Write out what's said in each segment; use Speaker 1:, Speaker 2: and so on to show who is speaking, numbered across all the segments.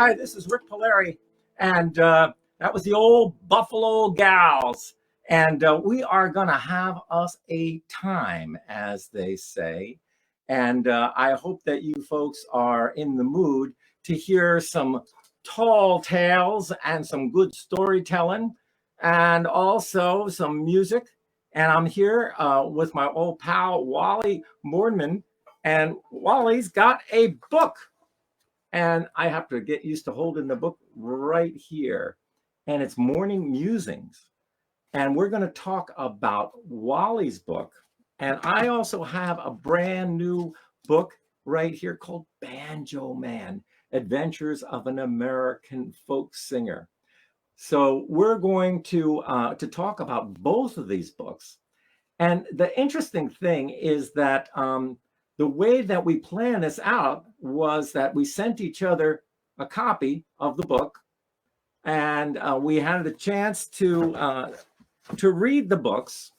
Speaker 1: Hi, this is Rick Palieri, and that was the old Buffalo Gals. And we are going to have us a time, as they say. And I hope that you folks are in the mood to hear some tall tales and some good storytelling and also some music. And I'm here with my old pal, Wally Bornmann. And Wally's got a book. And I have to get used to holding the book right here. And it's Morning Musings. And we're going to talk about Wally's book. And I also have a brand new book right here called Banjo Man, Adventures of an American Folk Singer. So we're going to talk about both of these books. And the interesting thing is that the way that we planned this out was that we sent each other a copy of the book, and we had a chance to read the books.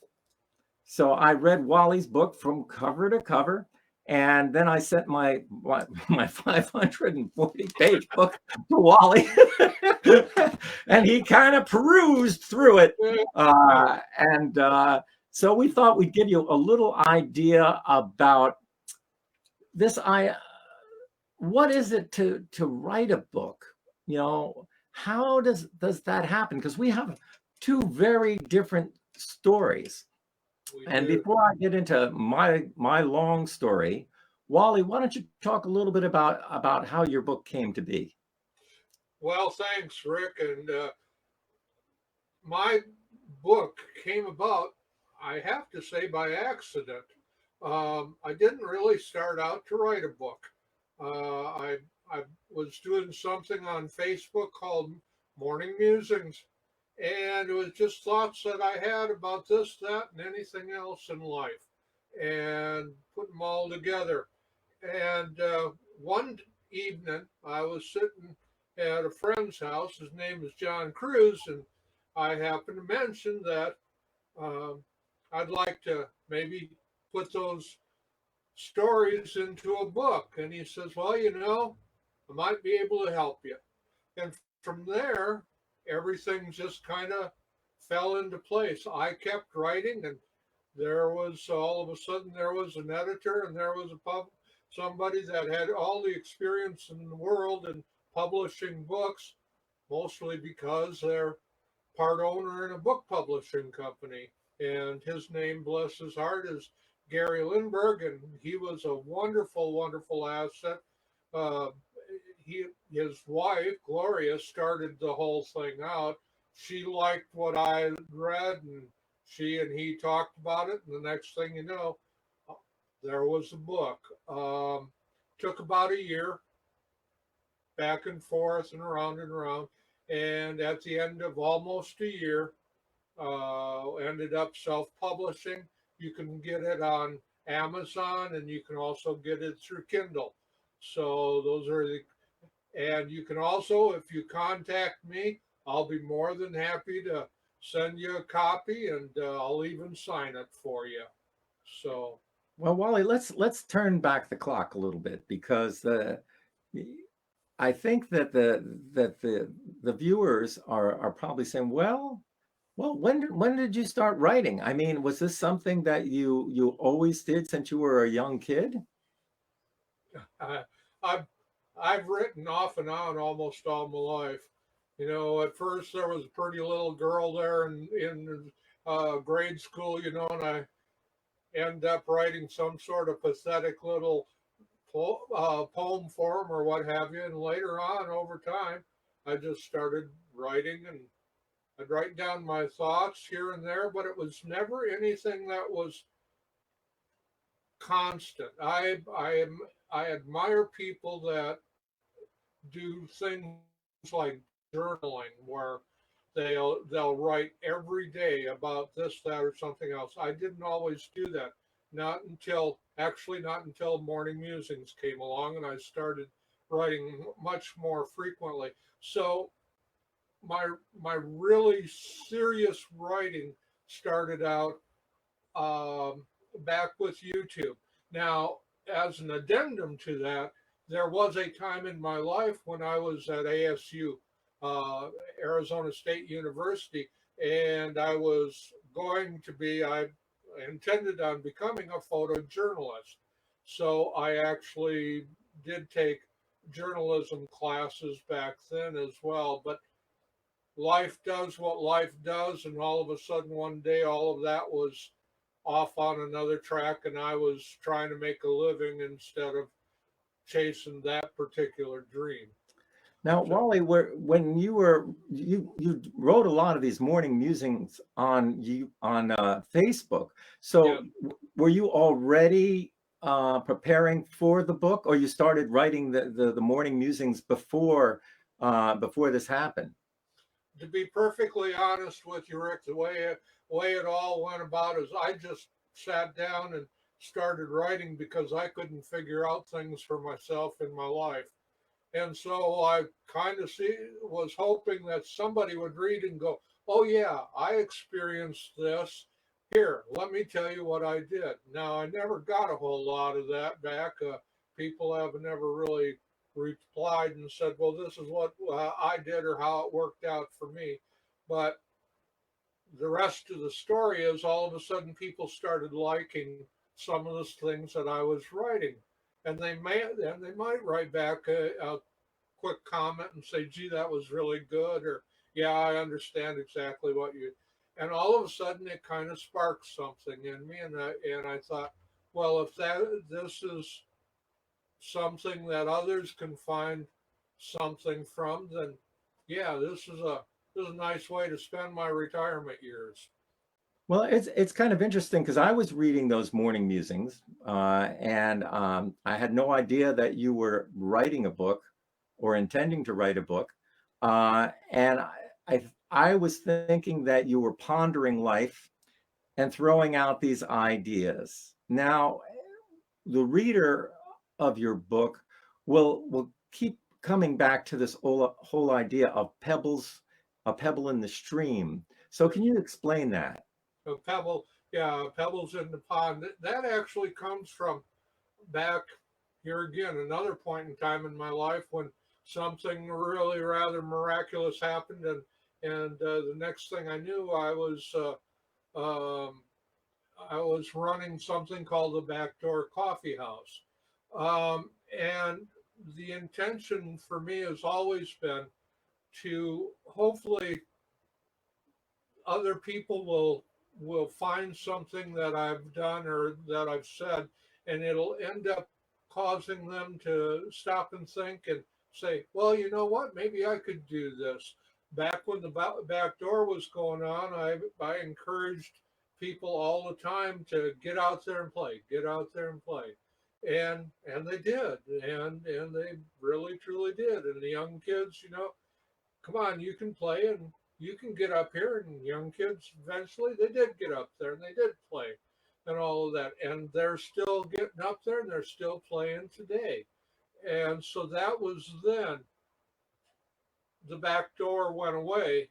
Speaker 1: So I read Wally's book from cover to cover, and then I sent my 540-page book to Wally, and he kind of perused through it, so we thought we'd give you a little idea about this. What is it to write a book? You know, how does that happen? Because we have two very different stories. And before I get into my long story, Wally, why don't you talk a little bit about how your book came to be?
Speaker 2: Well, thanks, Rick. And my book came about, I have to say, by accident. I didn't really start out to write a book. I was doing something on Facebook called Morning Musings, and it was just thoughts that I had about this, that, and anything else in life, and put them all together. And one evening, I was sitting at a friend's house. His name is John Cruz, and I happened to mention that I'd like to maybe put those stories into a book. And he says, well, I might be able to help you. And from there, everything just kind of fell into place. I kept writing, and there was all of a sudden there was an editor, and there was somebody that had all the experience in the world in publishing books, mostly because they're part owner in a book publishing company. And his name, bless his heart, is Gary Lindbergh, and he was a wonderful, wonderful asset. Uh, his wife, Gloria, started the whole thing out. She liked what I read, and she and he talked about it. And the next thing you know, there was a book. Took about a year, back and forth and around and around. And at the end of almost a year, ended up self-publishing. You can get it on Amazon, and you can also get it through Kindle. So those are and you can also, if you contact me, I'll be more than happy to send you a copy, and I'll even sign it for you. So,
Speaker 1: well, Wally, let's turn back the clock a little bit, because I think that the viewers are probably saying, well, when did you start writing? I mean, was this something that you always did since you were a young kid?
Speaker 2: I've I've written off and on almost all my life. At first there was a pretty little girl there in grade school, and I end up writing some sort of pathetic little poem for him or what have you. And later on, over time, I just started writing, and I'd write down my thoughts here and there, but it was never anything that was constant. I admire people that do things like journaling where they'll write every day about this, that, or something else. I didn't always do that. Not until morning musings came along and I started writing much more frequently. So my my really serious writing started out back with YouTube. Now, as an addendum to that, there was a time in my life when I was at ASU, uh, Arizona State University, and I intended on becoming a photojournalist. So I actually did take journalism classes back then as well. But life does what life does, and all of a sudden one day all of that was off on another track, and I was trying to make a living instead of chasing that particular dream.
Speaker 1: Now,
Speaker 2: So,
Speaker 1: Wally, when you wrote a lot of these morning musings on Facebook.
Speaker 2: yeah,
Speaker 1: So were you already preparing for the book, or you started writing the morning musings before this happened?
Speaker 2: to be perfectly honest with you, Rick, way it all went about is I just sat down and started writing because I couldn't figure out things for myself in my life. And so I kind of was hoping that somebody would read and go, "Oh yeah, I experienced this. Here, let me tell you what I did." Now I never got a whole lot of that back. People have never really replied and said, "Well, this is what I did or how it worked out for me." But the rest of the story is all of a sudden people started liking some of the things that I was writing, and they might write back a quick comment and say, "Gee, that was really good," or "Yeah, I understand exactly what you." And all of a sudden, it kind of sparked something in me, and I thought, well, if this is something that others can find something from, then yeah, this is a nice way to spend my retirement years.
Speaker 1: Well, it's kind of interesting because I was reading those morning musings, and I had no idea that you were writing a book or intending to write a book. And I was thinking that you were pondering life and throwing out these ideas. Now, the reader of your book will keep coming back to this whole idea of a pebble in the stream. So, can you explain that?
Speaker 2: A pebble, yeah, pebbles in the pond. That actually comes from back here again, another point in time in my life when something really rather miraculous happened, and the next thing I knew, um, I was running something called the Backdoor Coffee House, and the intention for me has always been to hopefully other people will find something that I've done or that I've said, and it'll end up causing them to stop and think and say, "Well, you know what? Maybe I could do this." Back when the back door was going on, I encouraged people all the time to get out there and play, get out there and play, and they did, and they really truly did. And the young kids, come on, you can play and you can get up here. And young kids, eventually, they did get up there and they did play and all of that. And they're still getting up there and they're still playing today. And so that was then. The back door went away.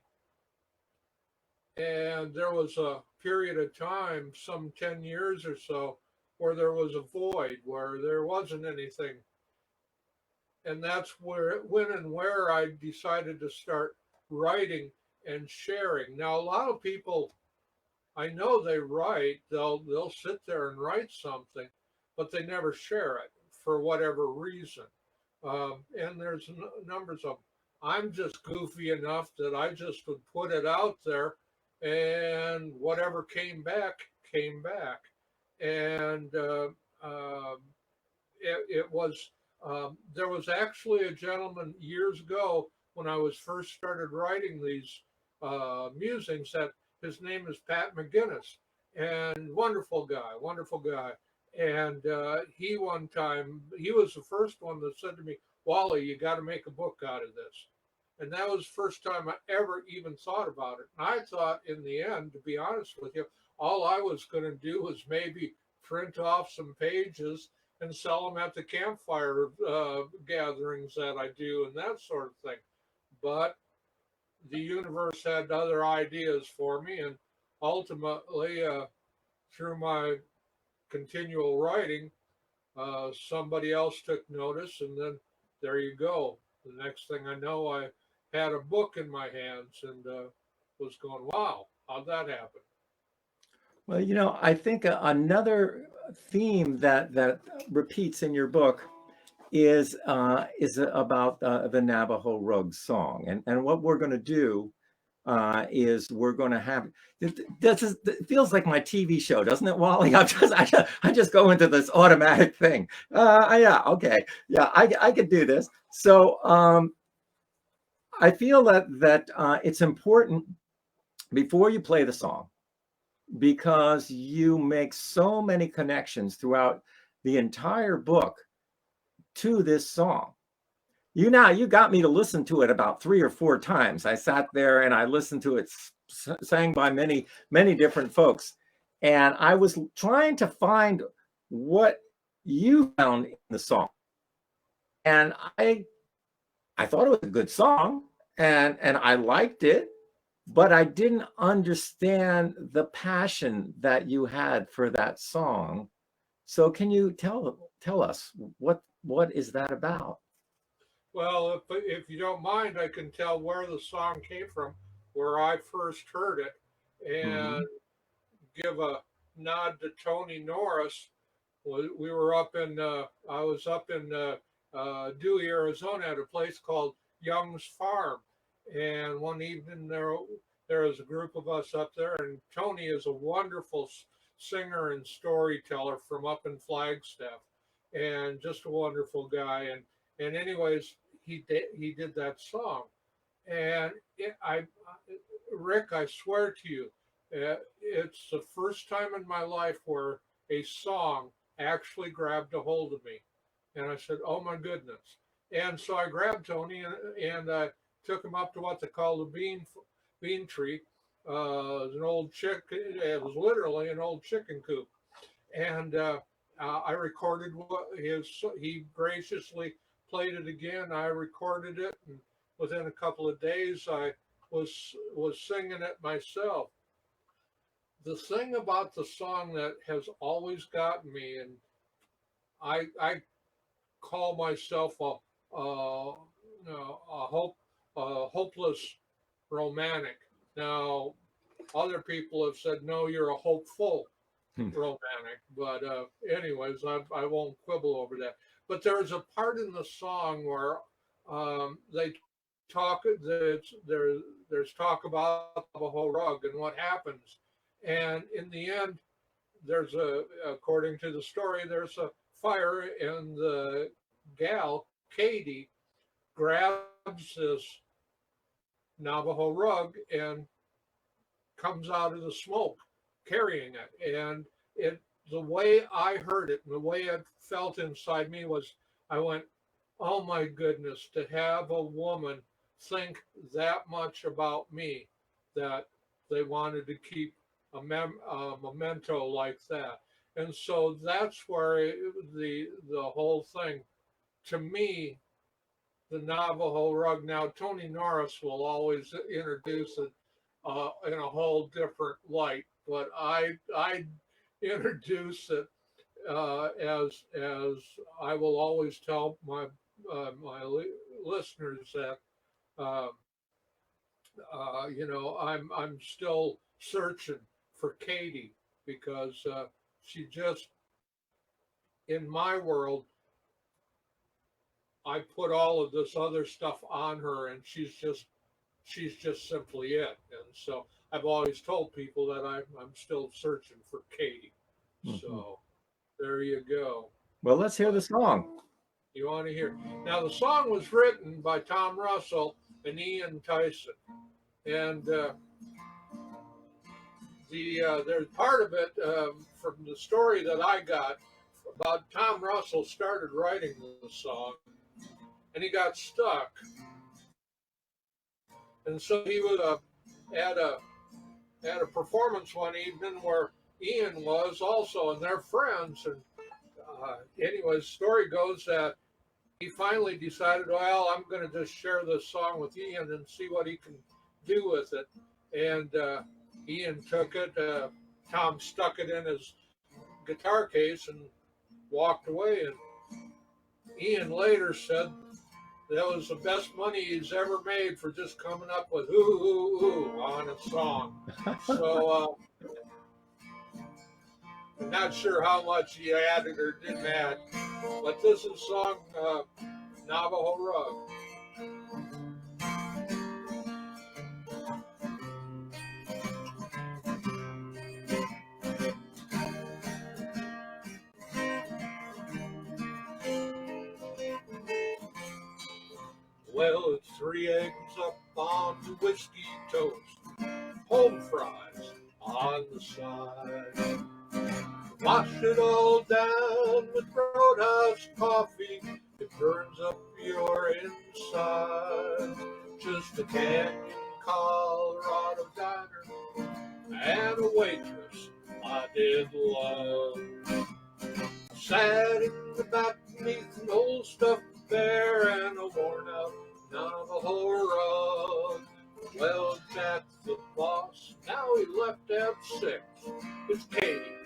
Speaker 2: And there was a period of time, some 10 years or so, where there was a void, where there wasn't anything. And that's when and where I decided to start writing and sharing. Now, a lot of people, I know they write, they'll sit there and write something, but they never share it for whatever reason. And there's numbers of them. I'm just goofy enough that I just would put it out there, and whatever came back came back. And um, it was there was actually a gentleman years ago when I was first started writing these musings that his name is Pat McGinnis, and wonderful guy. And he one time he was the first one that said to me, "Wally, you got to make a book out of this." And that was the first time I ever even thought about it. And I thought, in the end, to be honest with you, all I was going to do was maybe print off some pages and sell them at the campfire gatherings that I do and that sort of thing. But the universe had other ideas for me, and ultimately, through my continual writing, somebody else took notice, and then there you go. The next thing I know, I had a book in my hands and was going, "Wow, how'd that happen?"
Speaker 1: Well, I think another theme that repeats in your book is about the Navajo Rug song, and what we're going to do is we're going to have it feels like my TV show, doesn't it, Wally? I just go into this automatic thing. Yeah, okay, yeah, I could do this. So I feel that it's important before you play the song, because you make so many connections throughout the entire book to this song. You got me to listen to it about 3 or 4 times. I sat there and I listened to it sang by many different folks, and I was trying to find what you found in the song. And I thought it was a good song, and I liked it, but I didn't understand the passion that you had for that song. So can you tell us what is that about?
Speaker 2: Well, if you don't mind, I can tell where the song came from, where I first heard it, and
Speaker 1: Hmm.
Speaker 2: give a nod to Tony Norris. We were up in, I was up in Dewey, Arizona, at a place called Young's Farm, and one evening there was a group of us up there, and Tony is a wonderful singer and storyteller from up in Flagstaff, and just a wonderful guy. And anyways, he did that song, and Rick, I swear to you, it's the first time in my life where a song actually grabbed a hold of me. And I said, "Oh my goodness." And so I grabbed Tony and took him up to what they call the bean tree. It was an old chick. It was literally an old chicken coop. And I recorded he graciously played it again. I recorded it, and within a couple of days, I was singing it myself. The thing about the song that has always gotten me, and I call myself a hopeless romantic. Now, other people have said, "No, you're a hopeful romantic." But anyways, I won't quibble over that. But there's a part in the song where they talk. There's talk about the Navajo rug and what happens, and in the end, according to the story, there's a fire, and the gal Katie grabs this Navajo rug and comes out of the smoke carrying it. And the way I heard it and the way it felt inside me was, I went, "Oh my goodness, to have a woman think that much about me, that they wanted to keep a memento like that." And so that's where the whole thing, to me, the Navajo rug. Now, Tony Norris will always introduce it in a whole different light, but I introduce it as I will always tell my listeners that uh, I'm still searching for Katie, because she just, in my world, I put all of this other stuff on her, and she's just simply it. And so I've always told people that I'm still searching for Katie. So there you go.
Speaker 1: Well, let's hear the song.
Speaker 2: You want to hear? Now the song was written by Tom Russell and Ian Tyson, and there's part of it from the story that I got about Tom Russell started writing the song, and he got stuck, and so he was at a performance one evening where Ian was also, and they're friends. And anyway, story goes that he finally decided, well, I'm going to just share this song with Ian and see what he can do with it. And Ian took it. Tom stuck it in his guitar case and walked away. And Ian later said that was the best money he's ever made for just coming up with ooh, ooh, ooh on a song. So I'm not sure how much he added or didn't add, but this is song Navajo Rug. Well, it's 3 eggs up on the whiskey toast, home fries on the side. Wash it all down with Roadhouse coffee, it burns up your insides. Just a Canyon, Colorado diner and a waitress I did love. Sat in the back beneath an old stuffed bear and a worn-out Navajo rug. Well, Jack the boss, now he left at 6. It's Katie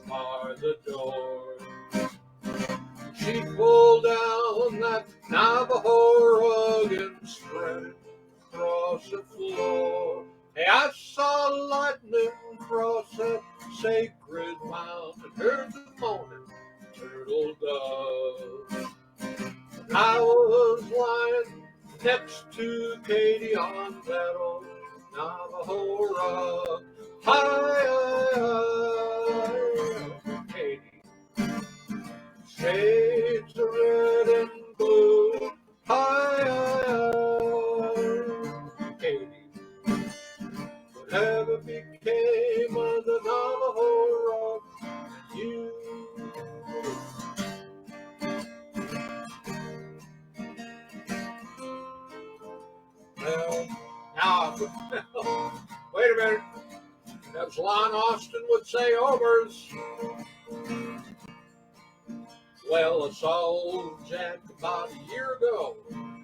Speaker 2: by the door. She pulled down that Navajo rug and spread it across the floor. Hey, I saw lightning cross that sacred mountain, heard the moaning turtle dove. I was lying next to Katie on that old Navajo rug. Hi, Katie. Shades of red and blue. Hi, Katie. Whatever became of the Navajo rug, you. Well, now, wait a minute. As Lon Austin would say, Homers. Well, I saw old Jack about a year ago.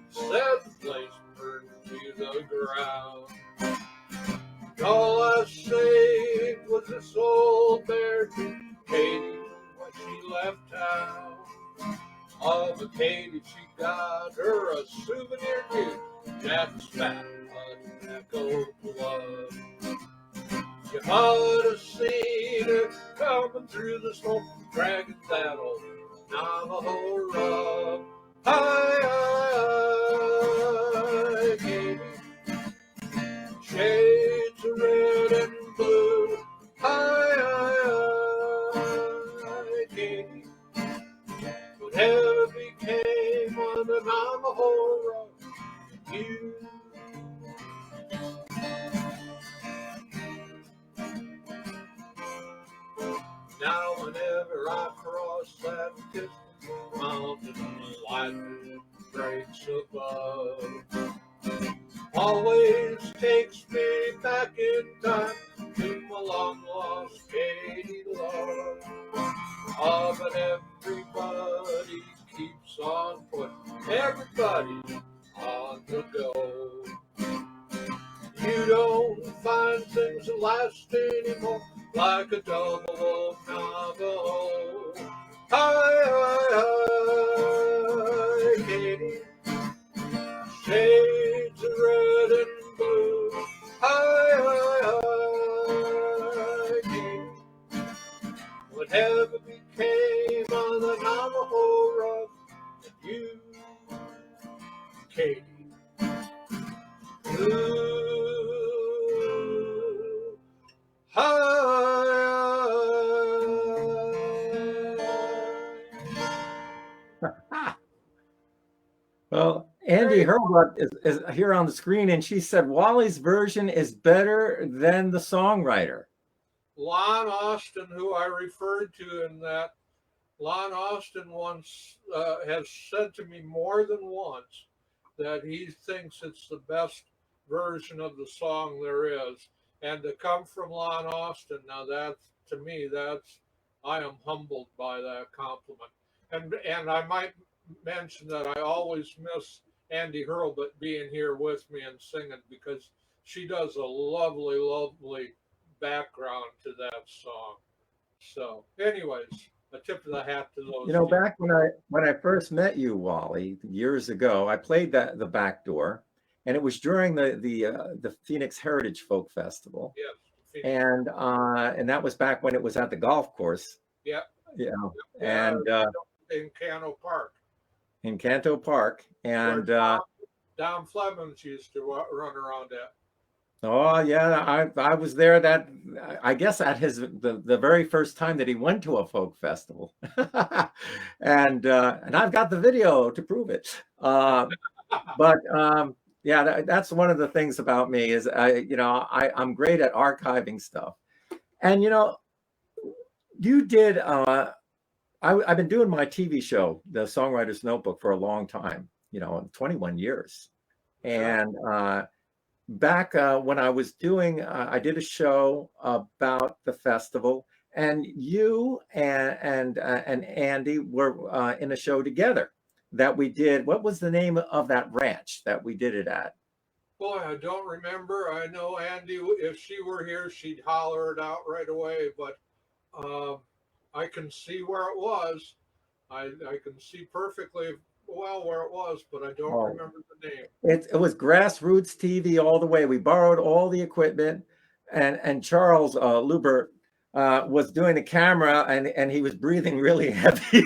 Speaker 2: Said the place burned to the ground. All I saved was this old bear to Katie when she left town. Oh, but Katie, she got her a souvenir too. Jack's fat tobacco glove. You ought to seen her coming through the smoke, dragging that old Navajo rug. Hi, Katie. Shades of red and blue. Hi, Katie. Whatever became of the Navajo rug, you. Now whenever I cross that distant mountain, lightning breaks above. Always takes me back in time to my long lost Katie love. Oh, but everybody keeps on putting everybody on the go. You don't find things that last anymore like a double old Navajo. Hi, Katie. Shades of red and blue. Hi, Katie. Whatever became of the Navajo rug, you. Katie. Ooh,
Speaker 1: Well,
Speaker 2: there
Speaker 1: Andy
Speaker 2: you
Speaker 1: Hurlbut is here on the screen, and she said Wally's version is better than the songwriter.
Speaker 2: Lon Austin, who I referred to in that, Lon Austin once has said to me more than once that he thinks it's the best version of the song there is. And to come from Lon Austin, now that's, to me, that's, I am humbled by that compliment. And I might mention that I always miss Andy Hurlbut being here with me and singing, because she does a lovely, lovely background to that song. So, anyways, a tip of the hat to those
Speaker 1: You know,
Speaker 2: people.
Speaker 1: back when I first met you, Wally, years ago, I played the back door, and it was during the Phoenix Heritage Folk Festival,
Speaker 2: Yes, Phoenix.
Speaker 1: and that was back when it was at the golf course,
Speaker 2: Yeah,
Speaker 1: you know,
Speaker 2: yeah,
Speaker 1: and
Speaker 2: in Cano Park,
Speaker 1: in Canto Park,
Speaker 2: where
Speaker 1: and
Speaker 2: Dom Flemings used to run around at.
Speaker 1: oh yeah, I was there. That I guess at the very first time that he went to a folk festival, and I've got the video to prove it. But yeah, that's one of the things about me is I'm great at archiving stuff. And you did. I've been doing my TV show, The Songwriter's Notebook, for a long time. 21 years,
Speaker 2: Sure.
Speaker 1: and back when I was doing, I did a show about the festival, and you and Andy were in a show together that we did. What was the name of that ranch that we did it at?
Speaker 2: Boy, I don't remember. I know Andy, if she were here, she'd holler it out right away. But um, I can see where it was. I can see perfectly well where it was, but I don't
Speaker 1: Oh,
Speaker 2: remember the name.
Speaker 1: it was grassroots TV all the way. We borrowed all the equipment, and Charles Lubert was doing the camera, and he was breathing really heavy.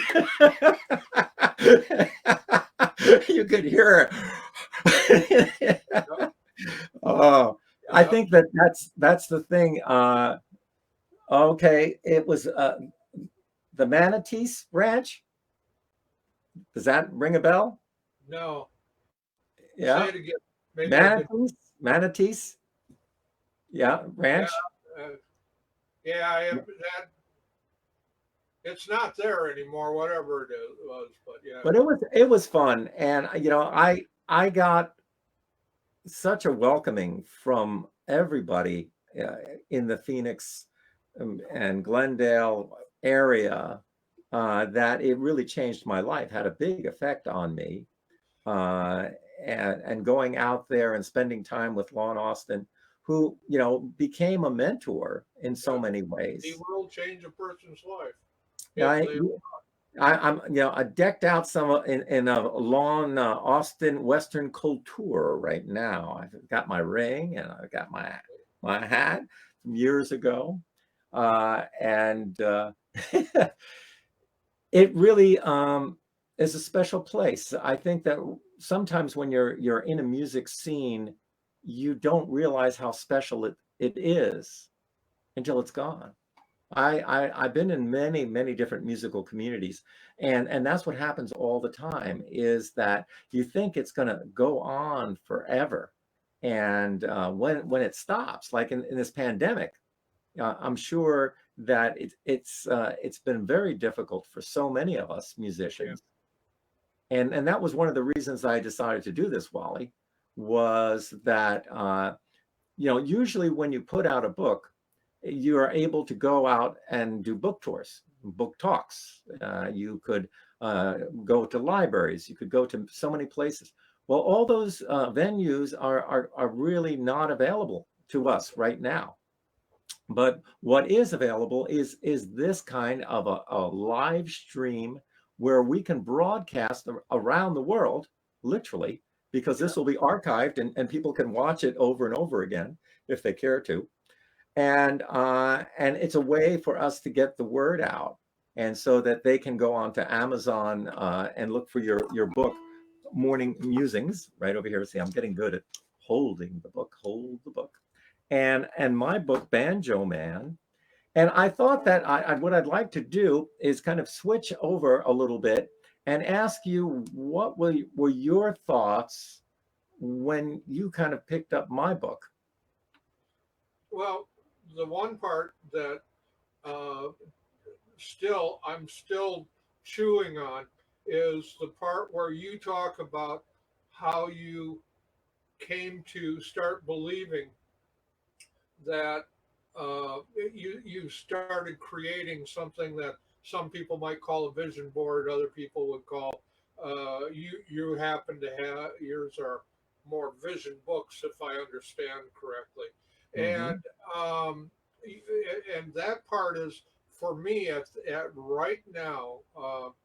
Speaker 1: You could hear it.
Speaker 2: Yep,
Speaker 1: Oh, I
Speaker 2: yep.
Speaker 1: think that's the thing. Okay, it was the Manatees Ranch. Does that ring a bell?
Speaker 2: No, say
Speaker 1: Yeah,
Speaker 2: it again. Maybe I did.
Speaker 1: Manatees. Yeah,
Speaker 2: Yeah,
Speaker 1: ranch.
Speaker 2: uh, yeah. That it's not there anymore. Whatever it was, but yeah.
Speaker 1: But it was fun, and I got such a welcoming from everybody in the Phoenix and Glendale area that it really changed my life, had a big effect on me. Uh, and going out there and spending time with Lon Austin, who became a mentor in so
Speaker 2: Yes,
Speaker 1: many
Speaker 2: he
Speaker 1: ways.
Speaker 2: will change a person's life if
Speaker 1: I,
Speaker 2: they.
Speaker 1: I'm I decked out some in a Lon Austin Western couture right now. I've got my ring and I've got my hat from years ago, and it really is a special place. I think that sometimes when you're in a music scene, you don't realize how special it is until it's gone. I've been in many different musical communities, and that's what happens all the time, is that you think it's going to go on forever, and when it stops, like in this pandemic, I'm sure that it's been very difficult for so many of us
Speaker 2: Yeah,
Speaker 1: musicians, and that was one of the reasons I decided to do this, Wally, was that usually when you put out a book, you are able to go out and do book tours, book talks. You could go to libraries. You could go to so many places. Well, all those venues are really not available to us right now. But what is available is this kind of a live stream where we can broadcast around the world, literally, because
Speaker 2: yeah,
Speaker 1: this will be archived and people can watch it over and over again if they care to. And it's a way for us to get the word out, and so that they can go on to Amazon and look for your book morning musings right over here. See, I'm getting good at holding the book, hold the book, and my book, Banjo Man. And I thought that what I'd like to do is kind of switch over a little bit and ask you what were your thoughts when you kind of picked up my book?
Speaker 2: Well, the one part that uh, I'm still chewing on is the part where you talk about how you came to start believing that you started creating something that some people might call a vision board, other people would call you happen to have yours are more vision books, if I understand correctly, and
Speaker 1: Hmm.
Speaker 2: um, and that part is for me at right now,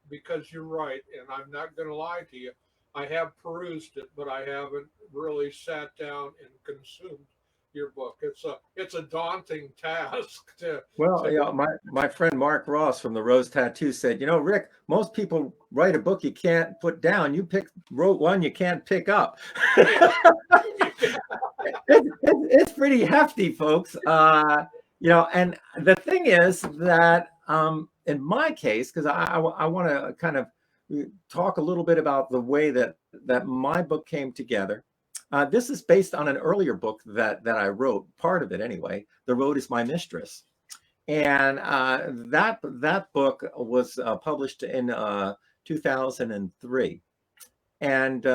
Speaker 2: because you're right, and I'm not going to lie to you. I have perused it, but I haven't really sat down and consumed your book. It's a daunting task
Speaker 1: Well,
Speaker 2: to
Speaker 1: yeah, my friend Mark Ross from the Rose Tattoo said, Rick, most people write a book you can't put down. You wrote one you can't pick up.
Speaker 2: yeah.
Speaker 1: It's pretty hefty, folks. And the thing is that in my case, because I want to kind of talk a little bit about the way that my book came together. This is based on an earlier book that I wrote, part of it anyway. The Road is My Mistress, and that book was published in 2003, and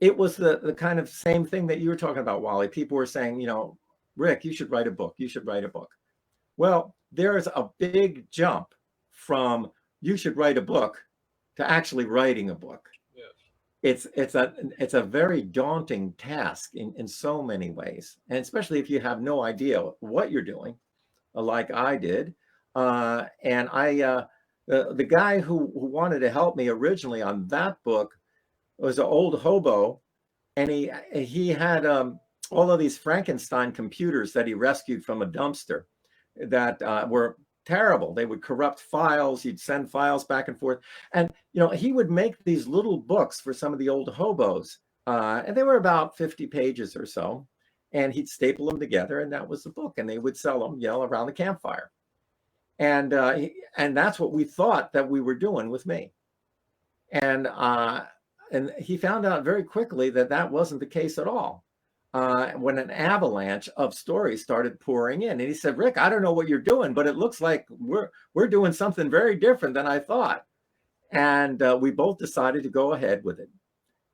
Speaker 1: it was the kind of same thing that you were talking about, Wally. People were saying, Rick, you should write a book. You should write a book. Well, there is a big jump from you should write a book to actually writing a book.
Speaker 2: Yes.
Speaker 1: It's a very daunting task in so many ways, and especially if you have no idea what you're doing, like I did. And the guy who wanted to help me originally on that book was an old hobo, and he had all of these Frankenstein computers that he rescued from a dumpster that were terrible. They would corrupt files. He'd send files back and forth, and he would make these little books for some of the old hobos, and they were about 50 pages or so. And he'd staple them together, and that was the book. And they would sell them, around the campfire. And that's what we thought that we were doing with me. And he found out very quickly that that wasn't the case at all. When an avalanche of stories started pouring in, and he said, "Rick, I don't know what you're doing, but it looks like we're doing something very different than I thought." And we both decided to go ahead with it.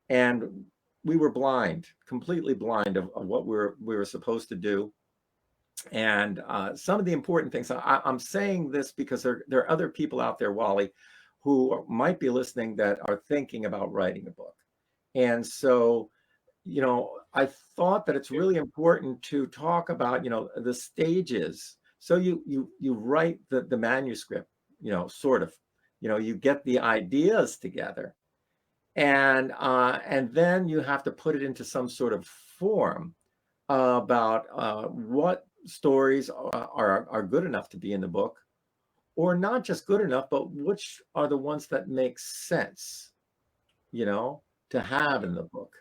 Speaker 1: And we were blind, completely blind of what we were supposed to do. And some of the important things, I'm saying this because there are other people out there, Wally, who might be listening that are thinking about writing a book. And so, I thought that it's really important to talk about, the stages. So you write the manuscript, sort of, you get the ideas together, and then you have to put it into some sort of form about what stories are good enough to be in the book, or not just good enough, but which are the ones that make sense, to have in the book.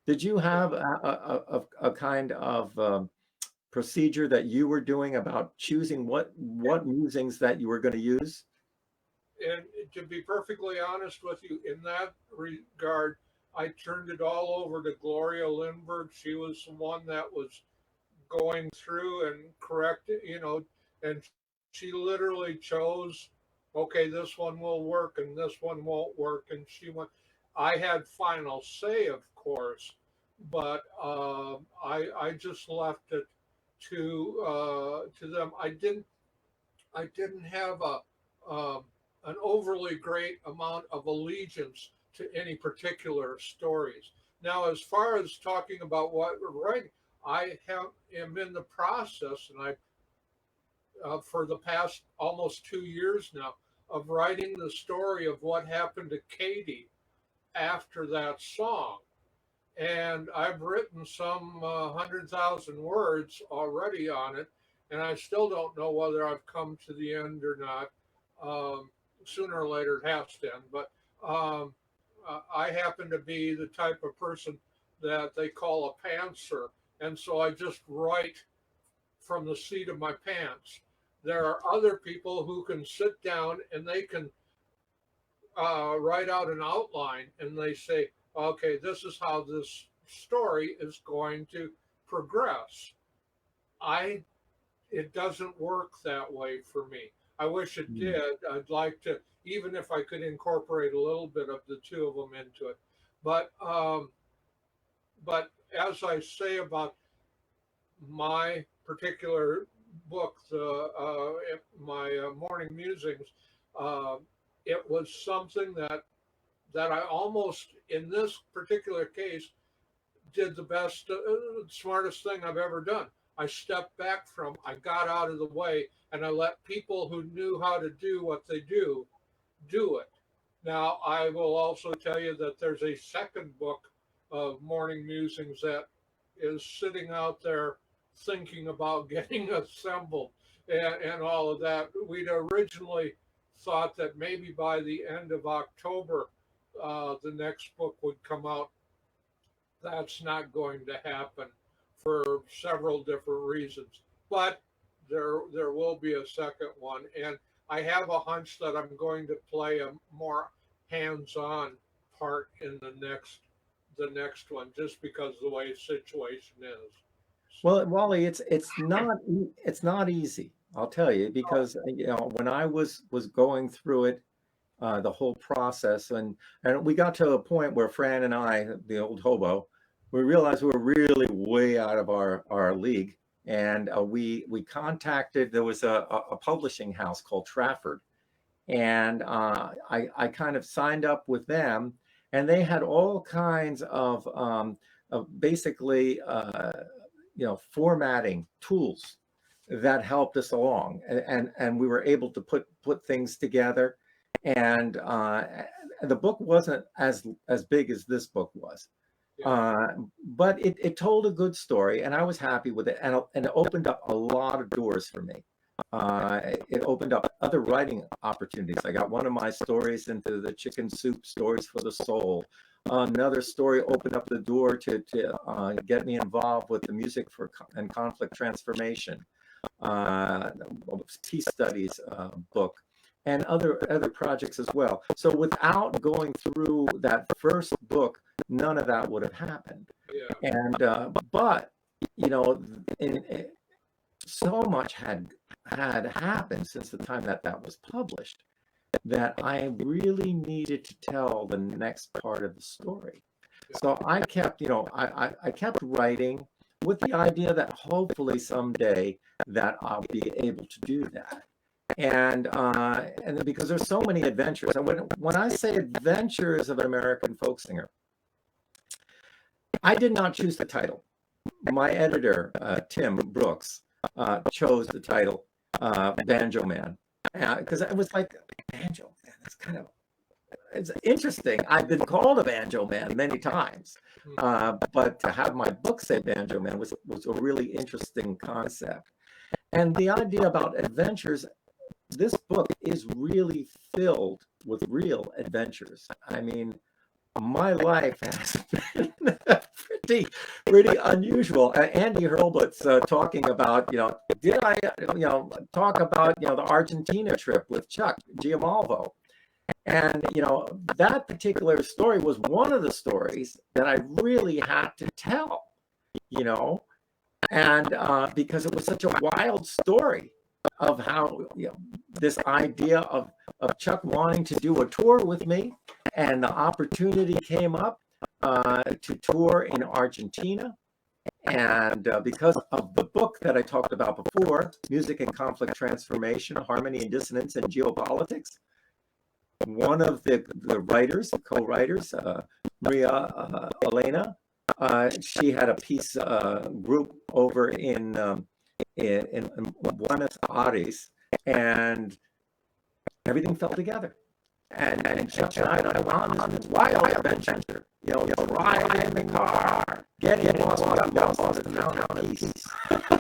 Speaker 1: Did you have a kind of procedure that you were doing about choosing what musings that you were going to use?
Speaker 2: And to be perfectly honest with you, in that regard, I turned it all over to Gloria Lindbergh. She was the one that was going through and correcting, and she literally chose, okay, this one will work and this one won't work. And she went, I had final say, of course, but I just left it to them. I didn't have an overly great amount of allegiance to any particular stories. Now, as far as talking about what we're writing, am in the process, and I for the past almost 2 years now, of writing the story of what happened to Katie after that song. And I've written some 100,000 words already on it, and I still don't know whether I've come to the end or not. Sooner or later, it has to end. But I happen to be the type of person that they call a pantser, and so I just write from the seat of my pants. There are other people who can sit down and they can write out an outline, and they say, okay, this is how this story is going to progress. I It doesn't work that way for me. I wish it
Speaker 1: Mm.
Speaker 2: did. I'd like to, even if I could incorporate a little bit of the two of them into it. But but as I say about my particular book, my morning musings, uh, it was something that I almost, in this particular case, did the best, smartest thing I've ever done. I stepped back from, I got out of the way, and I let people who knew how to do what they do it. Now, I will also tell you that there's a second book of morning musings that is sitting out there thinking about getting assembled and all of that. We'd originally thought that maybe by the end of October, the next book would come out. That's not going to happen for several different reasons. But there will be a second one, and I have a hunch that I'm going to play a more hands-on part in the next one, just because of the way the situation is.
Speaker 1: Well, Wally, it's not easy. I'll tell you, because when I was going through it, the whole process, and we got to a point where Fran and I, the old hobo, we realized we were really way out of our league, and we contacted. There was a publishing house called Trafford, and I kind of signed up with them, and they had all kinds of basically formatting tools that helped us along, and we were able to put things together, and the book wasn't as big as this book was.
Speaker 2: Yeah.
Speaker 1: But it told a good story, and I was happy with it, and it opened up a lot of doors for me. It opened up other writing opportunities. I got one of my stories into the Chicken Soup Stories for the Soul. Another story opened up the door to get me involved with the music and conflict transformation, peace studies book, and other projects as well. So without going through that first book, none of that would have happened.
Speaker 2: Yeah.
Speaker 1: And but so much had happened since the time that was published, that I really needed to tell the next part of the story. So I kept, I kept writing with the idea that hopefully someday that I'll be able to do that. And because there's so many adventures, and when I say Adventures of an American Folk Singer, I did not choose the title. My editor, Tim Brooks, chose the title Banjo Man, because it was like, Banjo Man, it's interesting. I've been called a Banjo Man many times, but to have my book say Banjo Man was a really interesting concept. And the idea about adventures, this book is really filled with real adventures. I mean, my life has been pretty unusual. Andy Hurlbut's talking about, did I, talk about, the Argentina trip with Chuck Giamalvo. And, that particular story was one of the stories that I really had to tell, and because it was such a wild story of how, this idea of Chuck wanting to do a tour with me, and the opportunity came up to tour in Argentina. And because of the book that I talked about before, Music and Conflict Transformation, Harmony and Dissonance in Geopolitics, one of the writers, co-writers, Maria Elena, she had a peace group over in Buenos Aires, and everything fell together. And Chuck and I went on this wild adventure, driving the car, getting lost. We got lost in the town of Peace.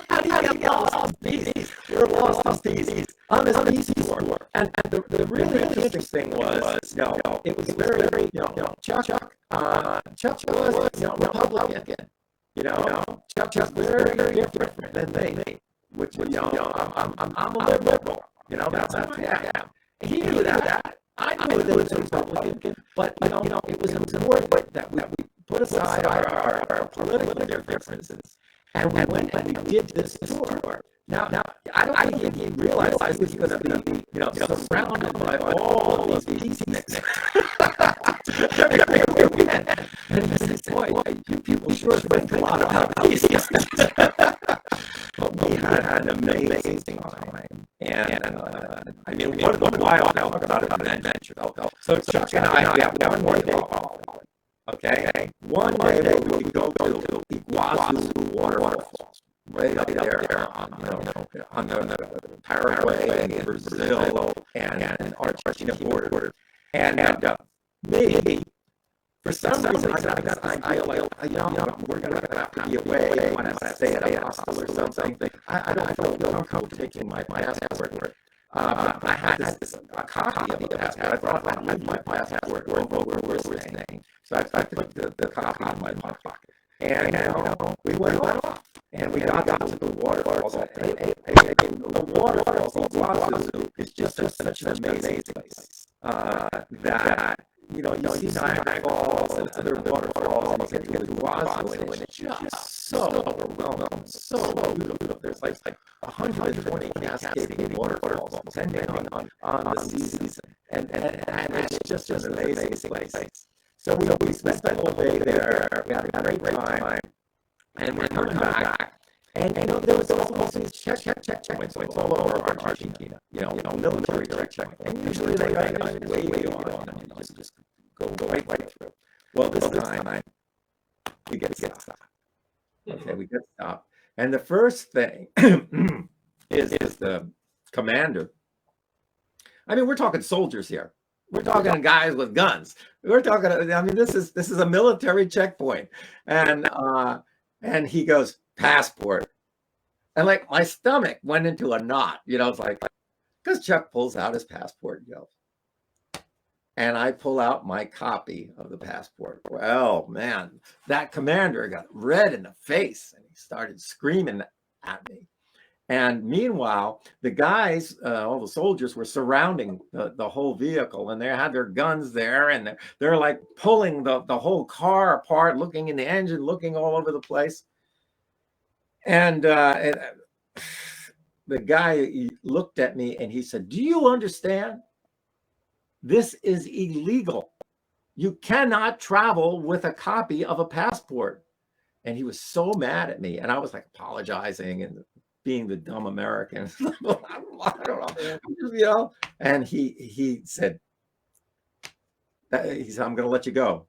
Speaker 1: How do you get lost in Peace? We're lost in Peace on this Peace tour. And the really interesting thing was, it was very, Chuck was, Republican. Chuck was very different than me, which, I'm a liberal. That's who I am. He knew that. I knew that it was Republican, but it was important that we put aside our political differences, and we went and we did this tour. Now, I don't think he realized he was going to be, surrounded by all of these peaceniks. Everywhere we went. And he said, boy, you people sure think a lot about peace. But we had an amazing time. And I mean, what a wild talk about an adventure. So Chuck and I got one more day off. Okay? One day where we could go to Iguazu waterfalls. Right up there on the Paraguay, Brazil, and Argentina border. And me, for some reason, I feel like, we're going to have to be away when I stay at a hostel or something. I don't feel comfortable taking my passport. I had a copy of the passport. I thought I'd leave my passport over where we're staying. So I put the copy in my pocket. And we went off. And we got to the waterfalls. The waterfalls of Iguazu is just such an amazing place that you see Niagara Falls and other waterfalls, and you get to Iguazu, and it's just so overwhelming, so beautiful. There's like 120 cascading waterfalls depending on the season, and it's just an amazing place. So we spent the whole day there. We had a great time. And we're coming back. And there was also these checkpoints all over Argentina, military checkpoints. And usually they wave on and just go right through. Well, this time we get stopped. Okay, we get stopped. And the first thing is the commander. I mean, we're talking soldiers here. We're talking guys with guns. We're talking. I mean, this is a military checkpoint, and he goes, passport. And like my stomach went into a knot, it's like, because Chuck pulls out his passport, and I pull out my copy of the passport. Well, man, that commander got red in the face and he started screaming at me. And meanwhile, the guys, all the soldiers were surrounding the whole vehicle, and they had their guns there, and they're like pulling the whole car apart, looking in the engine, looking all over the place. And the guy looked at me and he said, do you understand? This is illegal. You cannot travel with a copy of a passport. And he was so mad at me. And I was like apologizing and being the dumb American. I don't know. And he said, I'm going to let you go.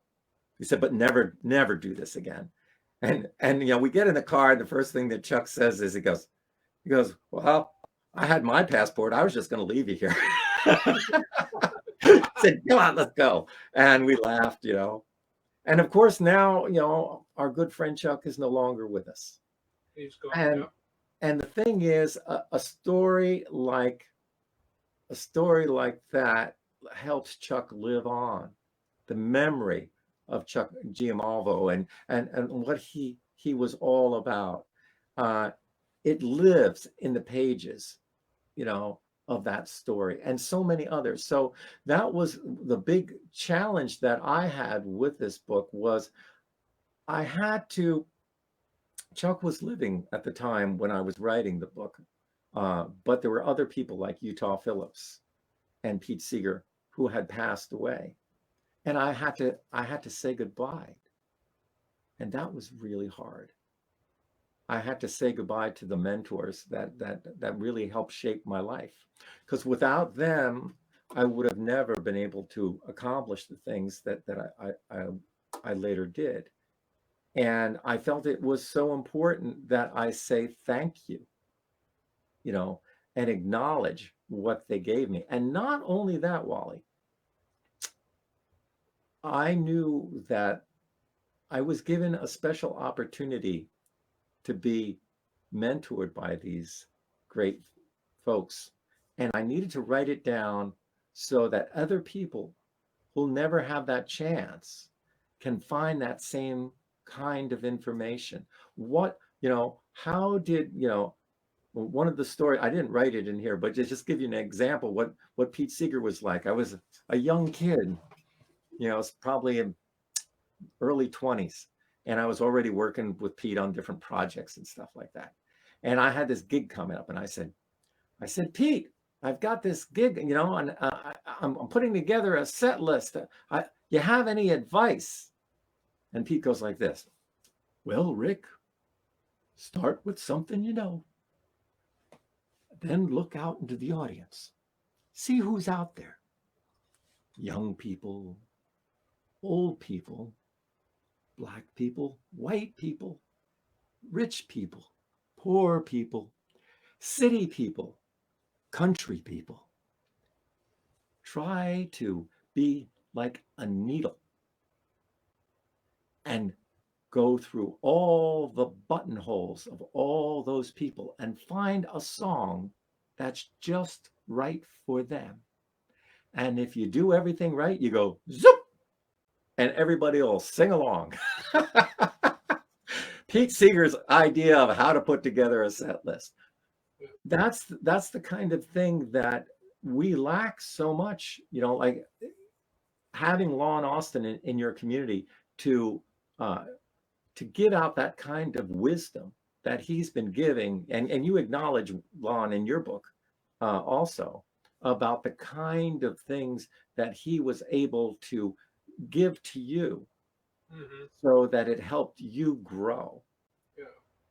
Speaker 1: He said, but never do this again. And we get in the car, and the first thing that Chuck says is he goes, well, I had my passport. I was just going to leave you here. I said, come on, let's go. And we laughed, And of course, now, our good friend Chuck is no longer with us.
Speaker 2: He's gone.
Speaker 1: And the thing is, a story like that helps Chuck live on. The memory of Chuck Giamalvo and what he was all about. It lives in the pages, of that story and so many others. So that was the big challenge that I had with this book was Chuck was living at the time when I was writing the book, but there were other people like Utah Phillips and Pete Seeger who had passed away. And I had to say goodbye. And that was really hard. I had to say goodbye to the mentors that really helped shape my life. Because without them, I would have never been able to accomplish the things that I later did. And I felt it was so important that I say thank you, and acknowledge what they gave me. And not only that, Wally, I knew that I was given a special opportunity to be mentored by these great folks. And I needed to write it down so that other people who'll never have that chance can find that same kind of information. What, how did, one of the stories, I didn't write it in here, but just give you an example what Pete Seeger was like. I was a young kid, it's probably in early 20s, and I was already working with Pete on different projects and stuff like that. And I had this gig coming up, and I said, Pete, I've got this gig, and I'm putting together a set list. You have any advice? And Pete goes like this: well, Rick, start with something you know, then look out into the audience, see who's out there. Young people, old people, black people, white people, rich people, poor people, city people, country people. Try to be like a needle and go through all the buttonholes of all those people and find a song that's just right for them. And if you do everything right, you go zoop, and everybody will sing along. Pete Seeger's idea of how to put together a set list. That's the kind of thing that we lack so much, like having Lon Austin in your community to uh, to give out that kind of wisdom that he's been giving, and you acknowledge, Lon, in your book also, about the kind of things that he was able to give to you so that it helped you grow.
Speaker 2: Yeah.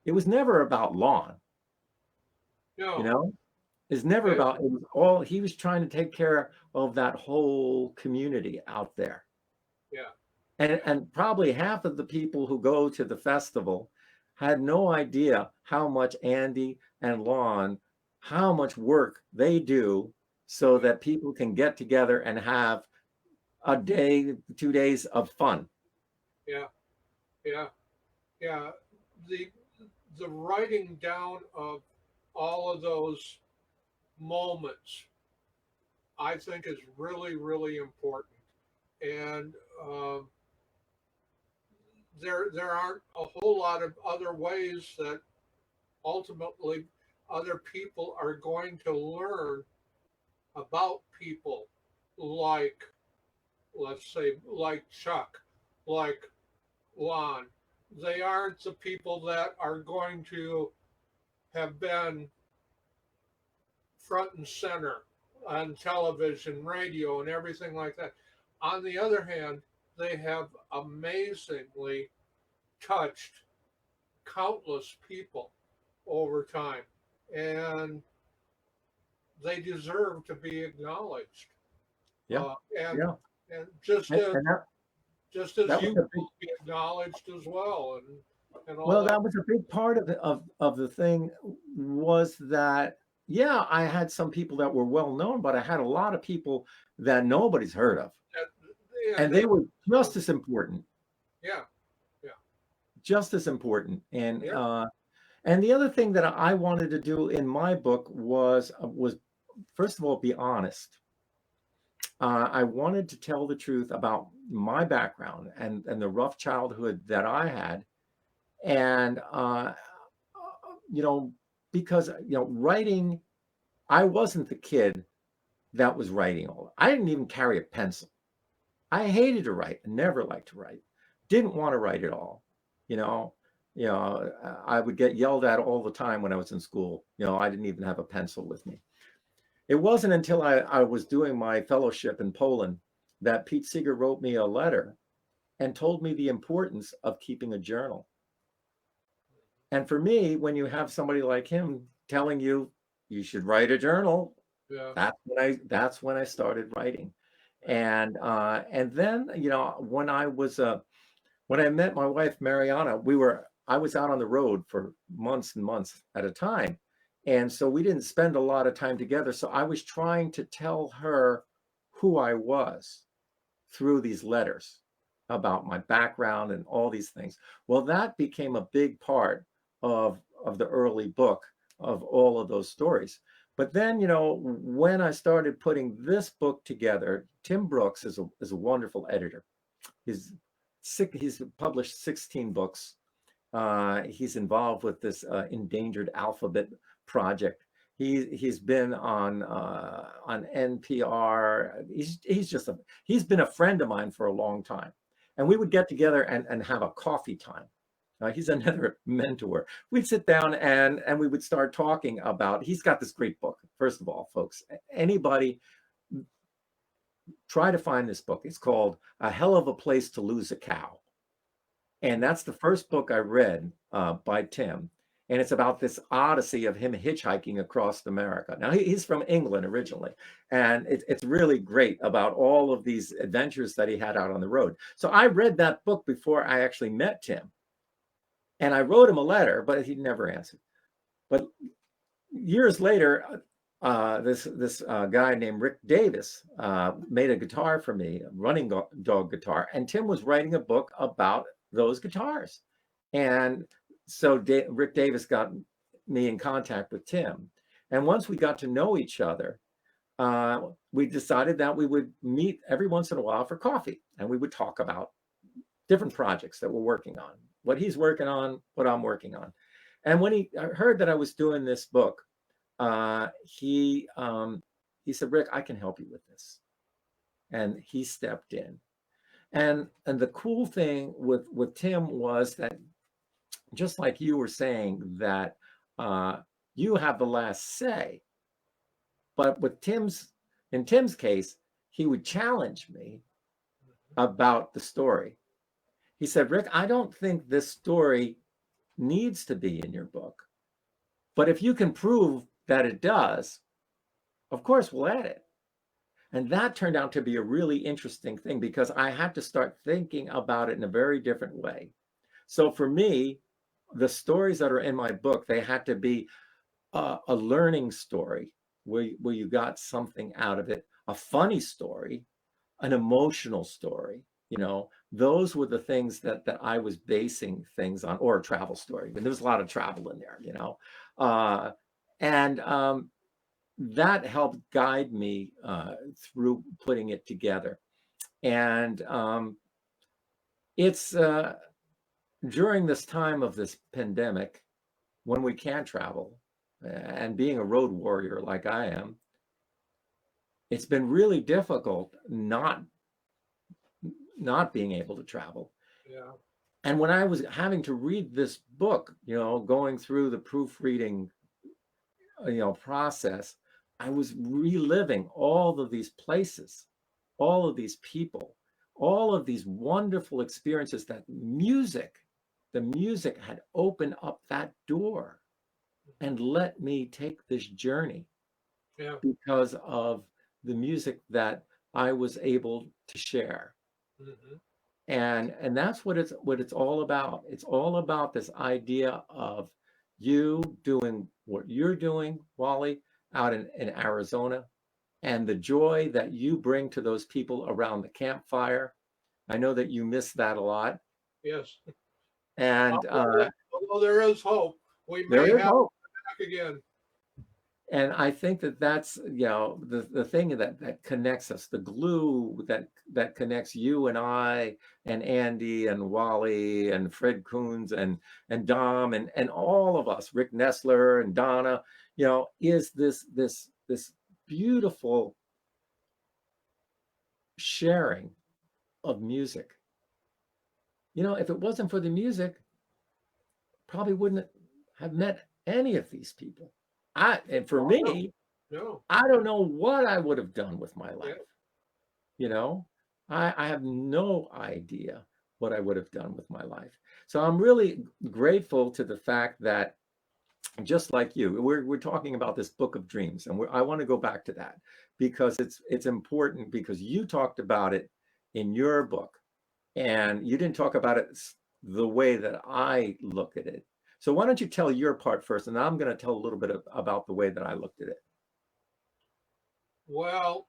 Speaker 1: It was never about Lon,
Speaker 2: No.
Speaker 1: It's never
Speaker 2: It,
Speaker 1: about, it was all, he was trying to take care of that whole community out there.
Speaker 2: yeah.
Speaker 1: And probably half of the people who go to the festival had no idea how much Andy and Lon, how much work they do so that people can get together and have a day, 2 days of fun.
Speaker 2: Yeah. Yeah. Yeah. The the writing down of all of those moments, I think, is really, really important. And there aren't a whole lot of other ways that ultimately other people are going to learn about people like, let's say, like Chuck, like Lon. They aren't the people that are going to have been front and center on television, radio, and everything like that. On the other hand, they have amazingly touched countless people over time, and they deserve to be acknowledged.
Speaker 1: Yeah,
Speaker 2: Uh, and
Speaker 1: yeah.
Speaker 2: and
Speaker 1: And
Speaker 2: just as
Speaker 1: that was
Speaker 2: you
Speaker 1: a big,
Speaker 2: will be acknowledged as well, and all
Speaker 1: well,
Speaker 2: that.
Speaker 1: that was a big part of the thing, was that, yeah, I had some people that were well known, but I had a lot of people that nobody's heard of.
Speaker 2: And
Speaker 1: And
Speaker 2: they
Speaker 1: they were
Speaker 2: were,
Speaker 1: just as important,
Speaker 2: yeah, yeah,
Speaker 1: just as important.
Speaker 2: yeah,
Speaker 1: And the other thing that I wanted to do in my book was first of all, be honest. I wanted to tell the truth about my background and the rough childhood that I had. And you know, because writing, I wasn't the kid that was writing all. I didn't even carry a pencil. I hated to write. I never liked to write. Didn't want to write at all. You know, I would get yelled at all the time when I was in school. I didn't even have a pencil with me. It wasn't until I was doing my fellowship in Poland that Pete Seeger wrote me a letter and told me the importance of keeping a journal. And for me, when you have somebody like him telling you you should write a journal,
Speaker 2: yeah.
Speaker 1: that's when I started writing. And then when I met my wife Mariana, I was out on the road for months and months at a time. And so we didn't spend a lot of time together. So I was trying to tell her who I was. through these letters about my background and all these things. Well, that became a big part of the early book, of all of those stories. But then, when I started putting this book together, Tim Brooks is a wonderful editor. He's he's published 16 books. He's involved with this endangered alphabet project. He's been on NPR. He's been a friend of mine for a long time, and we would get together and have a coffee time. He's another mentor. We'd sit down and we would start talking about. He's got this great book. First of all, folks, anybody try to find this book. It's called A Hell of a Place to Lose a Cow. And that's the first book I read by Tim. And it's about this odyssey of him hitchhiking across America. Now, he's from England originally. And it's really great about all of these adventures that he had out on the road. So I read that book before I actually met Tim. And I wrote him a letter, but he never answered. But years later, this guy named Rick Davis made a guitar for me, a running dog guitar. And Tim was writing a book about those guitars. And so Rick Davis got me in contact with Tim. And once we got to know each other, we decided that we would meet every once in a while for coffee. And we would talk about different projects that we're working on, what he's working on, what I'm working on. And when he heard that I was doing this book, he said, Rick, I can help you with this. And he stepped in. And the cool thing with Tim was that, just like you were saying, that you have the last say. But in Tim's case, he would challenge me about the story. He said, Rick, I don't think this story needs to be in your book. But if you can prove that it does, of course, we'll add it. And that turned out to be a really interesting thing, because I had to start thinking about it in a very different way. So for me, the stories that are in my book, they had to be a learning story where you got something out of it, a funny story, an emotional story. Those were the things that I was basing things on, or a travel story. But there was a lot of travel in there, and that helped guide me through putting it together. And it's during this time of this pandemic, when we can't travel, and being a road warrior like I am, it's been really difficult not being able to travel.
Speaker 2: Yeah.
Speaker 1: And when I was having to read this book, going through the proofreading, process, I was reliving all of these places, all of these people, all of these wonderful experiences that the music had opened up that door and let me take this journey.
Speaker 2: Yeah.
Speaker 1: Because of the music that I was able to share. Mm-hmm. And that's what it's all about. It's all about this idea of you doing what you're doing, Wally, out in Arizona, and the joy that you bring to those people around the campfire. I know that you miss that a lot.
Speaker 2: Yes.
Speaker 1: And
Speaker 2: although there is hope, we may have hope. Back again.
Speaker 1: And I think that's the thing that connects us, the glue that connects you and I and Andy and Wally and Fred Coons and Dom and all of us, Rick Nestler and Donna, is this beautiful sharing of music. If it wasn't for the music, probably wouldn't have met any of these people. And for me,
Speaker 2: no.
Speaker 1: I don't know what I would have done with my life. Yeah. I have no idea what I would have done with my life. So I'm really grateful to the fact that, just like you, we're talking about this book of dreams, and I want to go back to that, because it's important, because you talked about it in your book, and you didn't talk about it the way that I look at it. So why don't you tell your part first, and I'm going to tell a little bit about the way that I looked at it.
Speaker 2: Well,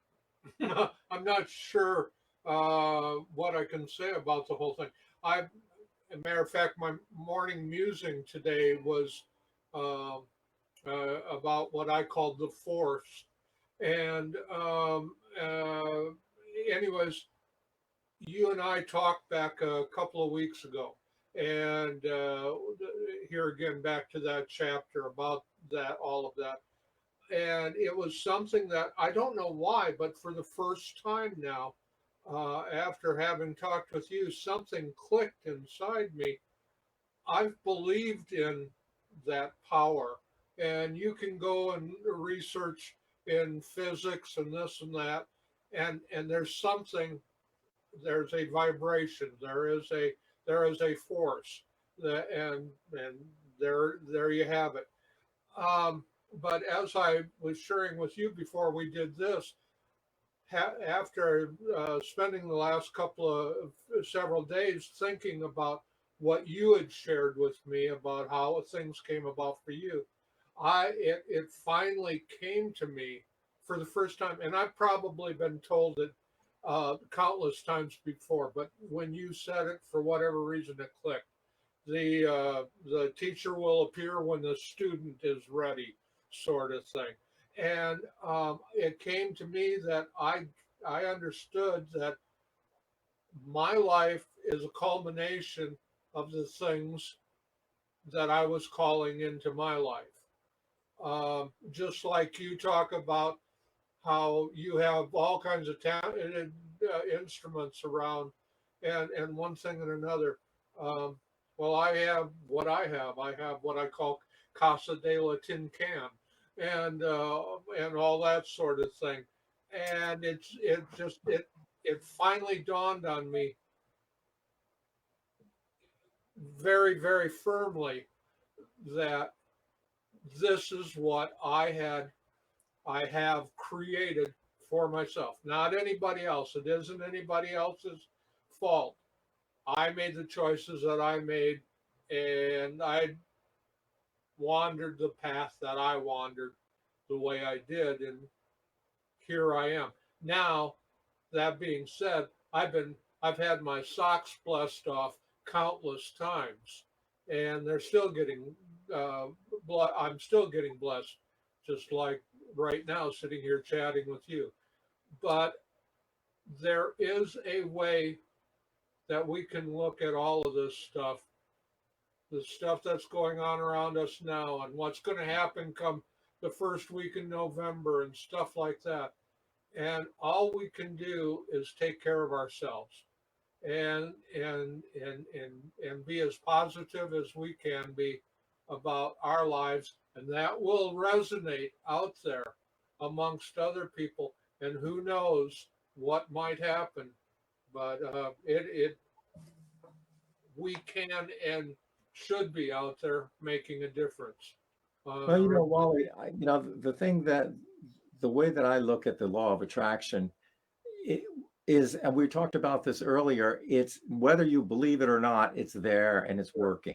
Speaker 2: I'm not sure what I can say about the whole thing. I, as a matter of fact, my morning musing today was uh, about what I called the force. And anyways, you and I talked back a couple of weeks ago, and here again back to that chapter about that, all of that. And it was something that I don't know why, but for the first time now, after having talked with you, something clicked inside me. I've believed in that power, and you can go and research in physics and this and that, and there's something, there's a vibration, there is a force, that, and there you have it. Um, but as I was sharing with you before we did this, after spending the last couple of several days thinking about what you had shared with me about how things came about for you, it finally came to me for the first time, and I've probably been told it countless times before, but when you said it, for whatever reason, it clicked. The teacher will appear when the student is ready, sort of thing. And it came to me that I understood that my life is a culmination of the things that I was calling into my life. Just like you talk about how you have all kinds of talented instruments around, and one thing and another. Um, well, I have what I have. I have what I call Casa de la Tin Can, and all that sort of thing. And it finally dawned on me very, very firmly that this is what I have created for myself, not anybody else. It isn't anybody else's fault. I made the choices that I made, and I wandered the path that I wandered the way I did, and here I am. Now, that being said, I've had my socks blessed off countless times, and they're still getting I'm still getting blessed, just like right now sitting here chatting with you. But there is a way that we can look at all of this stuff, the stuff that's going on around us now, and what's going to happen come the first week in November and stuff like that. And all we can do is take care of ourselves and be as positive as we can be about our lives, and that will resonate out there amongst other people. And who knows what might happen, but it we can and should be out there making a difference.
Speaker 1: Well,
Speaker 2: Uh,
Speaker 1: Wally, the thing that the way that I look at the law of attraction it is, and we talked about this earlier, it's whether you believe it or not, it's there and it's working.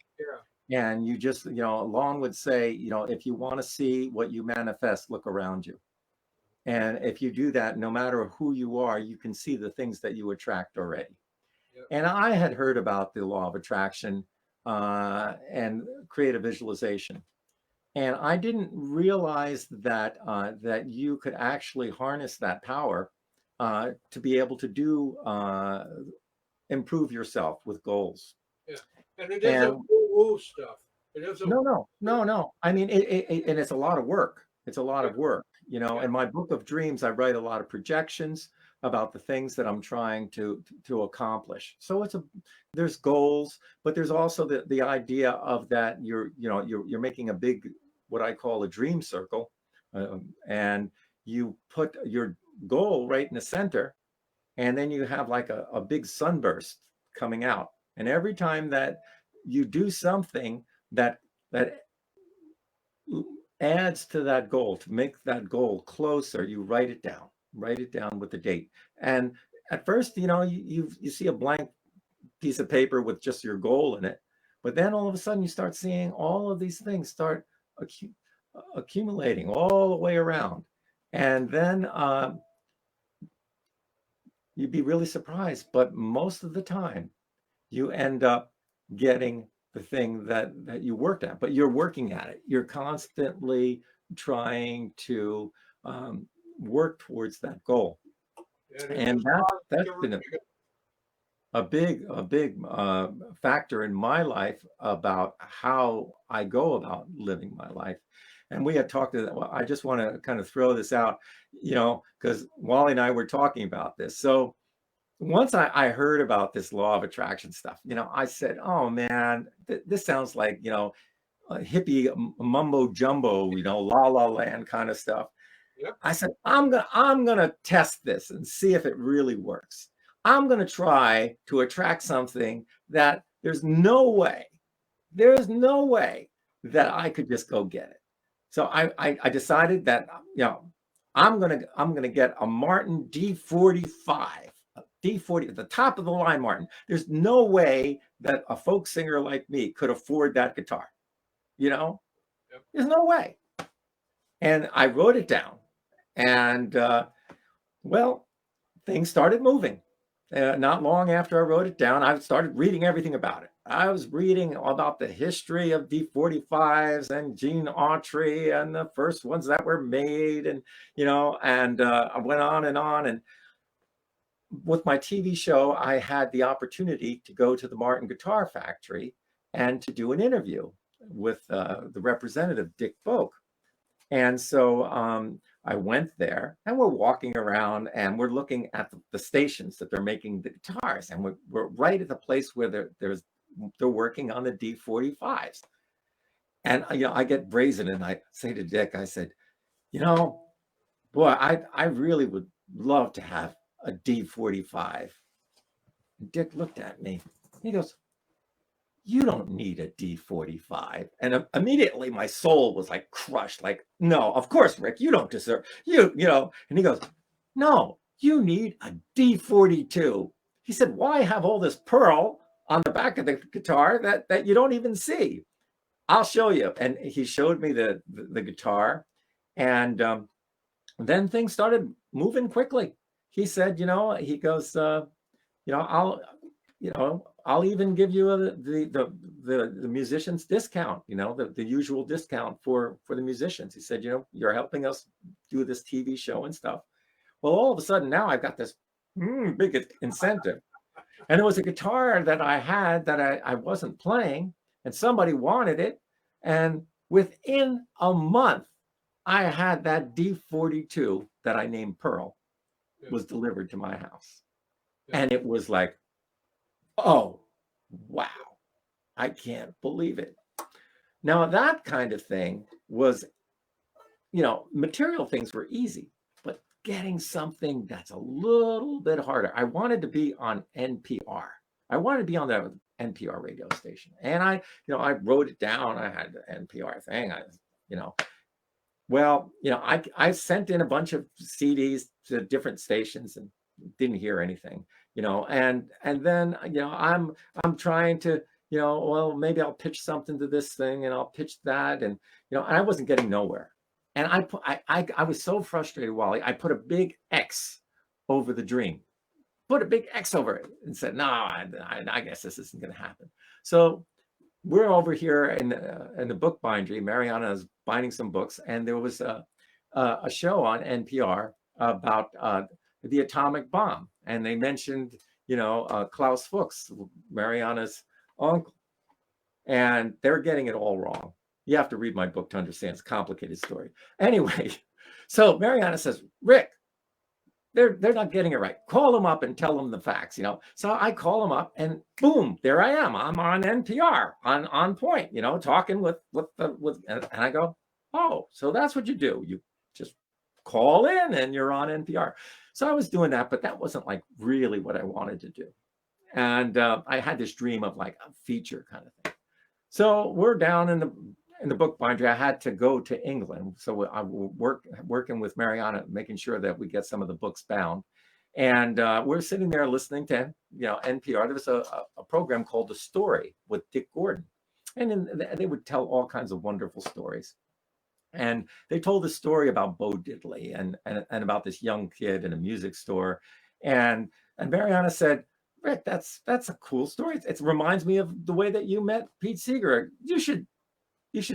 Speaker 2: yeah,
Speaker 1: And you just, Lon would say, if you want to see what you manifest, look around you. And if you do that, no matter who you are, you can see the things that you attract already.
Speaker 2: yeah,
Speaker 1: And I had heard about the law of attraction and creative visualization. And I didn't realize that that you could actually harness that power to be able to do improve yourself with goals.
Speaker 2: yeah. And it isn't
Speaker 1: And
Speaker 2: woo-woo stuff. It isn't.
Speaker 1: no. I mean, and it's a lot of work. It's a lot
Speaker 2: Yeah,
Speaker 1: of work.
Speaker 2: yeah,
Speaker 1: In my book of dreams, I write a lot of projections about the things that I'm trying to accomplish. So there's goals, but there's also the idea of that you're making a big, what I call a dream circle, and you put your goal right in the center, and then you have like a big sunburst coming out. And every time that you do something that adds to that goal, to make that goal closer, you write it down with the date. And at first, you see a blank piece of paper with just your goal in it, but then all of a sudden you start seeing all of these things start accumulating all the way around. And then you'd be really surprised. But most of the time, you end up getting the thing that you worked at, but you're working at it. You're constantly trying to um, work towards that goal,
Speaker 2: And it
Speaker 1: and
Speaker 2: is hard
Speaker 1: that's
Speaker 2: to
Speaker 1: been
Speaker 2: repeat it.
Speaker 1: a big factor in my life about how I go about living my life. And we had talked to that. Well, I just want to kind of throw this out, because Wally and I were talking about this. So once I heard about this law of attraction stuff, I said, "Oh man, this sounds like hippie mumbo jumbo, la la land kind of stuff."
Speaker 2: Yep.
Speaker 1: I said, I'm gonna test this and see if it really works. I'm gonna try to attract something that there's no way that I could just go get it. So I decided that I'm gonna get a Martin D45, D40 at the top of the line, Martin. There's no way that a folk singer like me could afford that guitar. You know,
Speaker 2: Yep.
Speaker 1: there's no way. And I wrote it down, and well, things started moving. Not long after I wrote it down, I started reading everything about it. I was reading about the history of D45s and Gene Autry and the first ones that were made, and I went on and on. And with my TV show, I had the opportunity to go to the Martin Guitar Factory and to do an interview with the representative, Dick Boak. And so I went there, and we're walking around, and we're looking at the stations that they're making the guitars, and we're right at the place where they're working on the D45s. And I get brazen, and I say to Dick, I said, boy, I really would love to have a D45. And Dick looked at me. He goes, "You don't need a D45." And immediately my soul was like crushed, like, "No, of course, Rick, you don't deserve And he goes, "No, you need a D42." He said, "Why have all this pearl on the back of the guitar that you don't even see? I'll show you." And he showed me the guitar, and then things started moving quickly. He said, he goes, I'll I'll even give you the musician's discount, the usual discount for the musicians. He said, "You're helping us do this TV show and stuff." Well, all of a sudden now I've got this big incentive. And it was a guitar that I had that I wasn't playing, and somebody wanted it. And within a month, I had that D42 that I named Pearl was delivered to my house. And it was like, oh, wow, I can't believe it. Now, that kind of thing was, material things were easy, but getting something that's a little bit harder. I wanted to be on NPR. I wanted to be on the NPR radio station. And I wrote it down. I had the NPR thing. I sent in a bunch of CDs to different stations and didn't hear anything, and then I'm trying to, well, maybe I'll pitch something to this thing and I'll pitch that, and and I wasn't getting nowhere. And I was so frustrated, Wally. I put a big X over the dream, put a big X over it, and said, "No, I guess this isn't going to happen." So we're over here in the book bindery. Mariana is binding some books, and there was a show on NPR about the atomic bomb, and they mentioned Klaus Fuchs, Mariana's uncle, and they're getting it all wrong. You have to read my book to understand. It's a complicated story. Anyway, so Mariana says, "Rick, they're not getting it right. Call them up and tell them the facts." So I call them up, and boom, there I am. I'm on NPR, on point, talking with and I go, "Oh, so that's what you do. You just call in and you're on NPR." So I was doing that, but that wasn't like really what I wanted to do. And I had this dream of like a feature kind of thing. So we're down in the book bindery. I had to go to England, so I working with Mariana, making sure that we get some of the books bound. And we're sitting there listening to NPR. There was a program called The Story with Dick Gordon, and then they would tell all kinds of wonderful stories. And they told the story about Bo Diddley and about this young kid in a music store. And And Mariana said, Rick, that's a cool story. It reminds me of the way that you met Pete Seeger. You should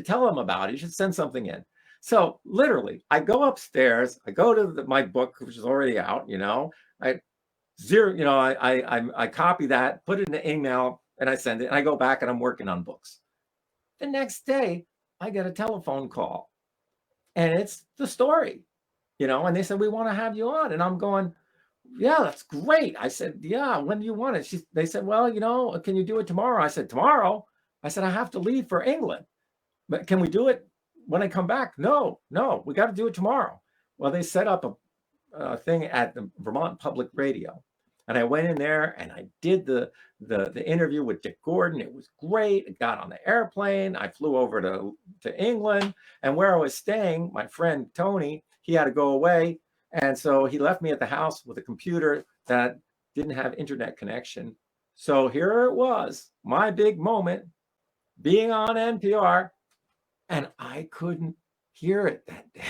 Speaker 1: tell him about it. You should send something in. So literally, I go upstairs, I go to my book, which is already out, I I copy that, put it in the email, and I send it, and I go back and I'm working on books. The next day, I get a telephone call, and it's the story, and they said, we want to have you on. And I'm going, yeah, that's great. I said, yeah, when do you want it? They said, well, can you do it tomorrow? I said, tomorrow? I said, I have to leave for England. But can we do it when I come back? No, we got to do it tomorrow. Well, they set up a thing at the Vermont Public Radio. And I went in there and I did the interview with Dick Gordon. It was great. I got on the airplane. I flew over to England. And where I was staying, my friend Tony, he had to go away. And so he left me at the house with a computer that didn't have internet connection. So here it was, my big moment, being on NPR. And I couldn't hear it that day.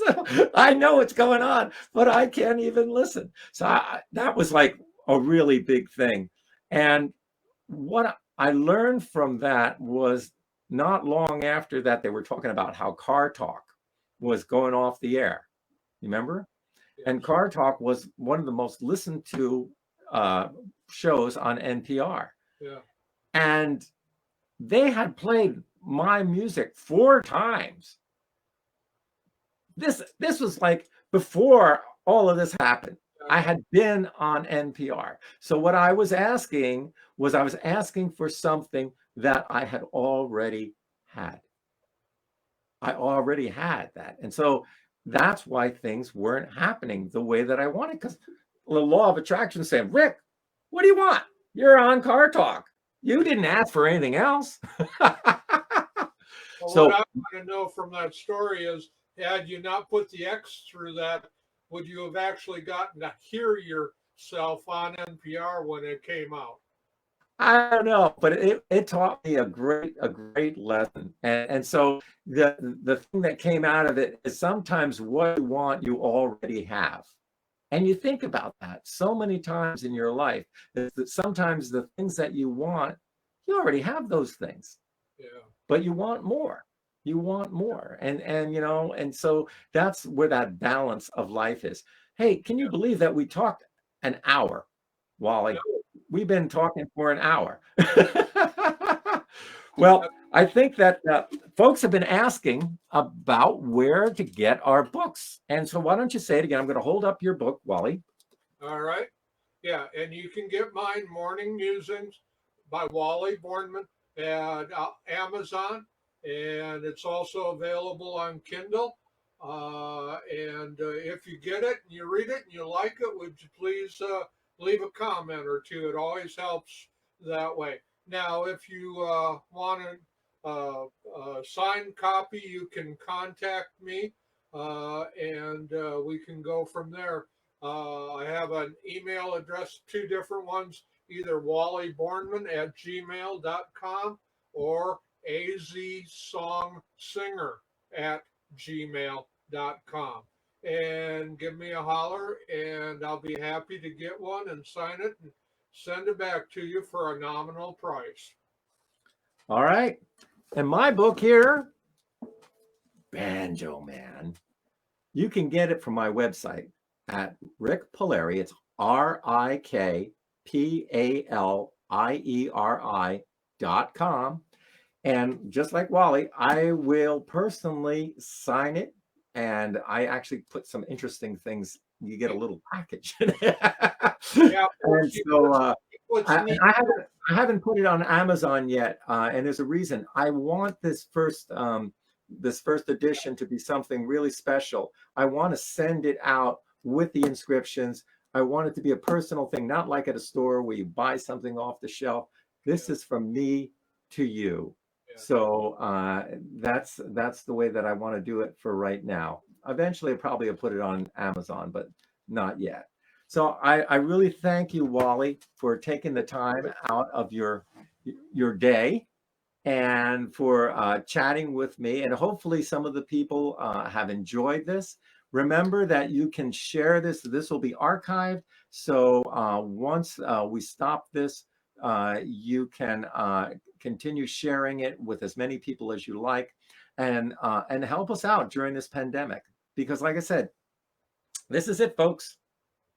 Speaker 1: So I know what's going on, but I can't even listen. So that was like a really big thing. And what I learned from that was not long after that, they were talking about how Car Talk was going off the air. You remember? Yes. And Car Talk was one of the most listened to shows on NPR.
Speaker 2: Yeah.
Speaker 1: And they had played my music 4 times. This was like before all of this happened. I had been on NPR. So what I was asking for something that I had already had. I already had that. And so that's why things weren't happening the way that I wanted, because the law of attraction said, Rick, what do you want? You're on Car Talk. You didn't ask for anything else.
Speaker 2: Well, so what I want to know from that story is, had you not put the X through that, would you have actually gotten to hear yourself on NPR when it came out?
Speaker 1: I don't know, but it taught me a great lesson. And so the thing that came out of it is sometimes what you want, you already have. And you think about that so many times in your life, that sometimes the things that you want, you already have those things.
Speaker 2: Yeah.
Speaker 1: But you want more. You want more. And so that's where that balance of life is. Hey, can you believe that we talked an hour, Wally? We've been talking for an hour. Well, I think that folks have been asking about where to get our books. And so why don't you say it again? I'm going to hold up your book, Wally.
Speaker 2: All right. Yeah. And you can get mine, Morning Musings by Wally Bornmann, at Amazon. And it's also available on Kindle. If you get it and you read it and you like it, would you please leave a comment or two? It always helps that way. Now, if you want a signed copy, you can contact me and we can go from there. I have an email address, 2 different ones, either wallybornmann@gmail.com or azsongsinger@gmail.com. And give me a holler and I'll be happy to get one and sign it and send it back to you for a nominal price.
Speaker 1: All right. And my book here, Banjo Man, you can get it from my website at Rick Palieri. It's RickPalieri.com. And just like Wally, I will personally sign it. And I actually put some interesting things. You get a little package. Yeah, and so I haven't put it on Amazon yet. And there's a reason. I want this first edition to be something really special. I want to send it out with the inscriptions. I want it to be a personal thing, not like at a store where you buy something off the shelf. This is from me to you. So that's the way that I want to do it for right now. Eventually, I probably will put it on Amazon, but not yet. So I really thank you, Wally, for taking the time out of your day and for chatting with me. And hopefully some of the people have enjoyed this. Remember that you can share this. This will be archived. So once we stop this, you can continue sharing it with as many people as you like, and help us out during this pandemic. Because like I said, this is it, folks.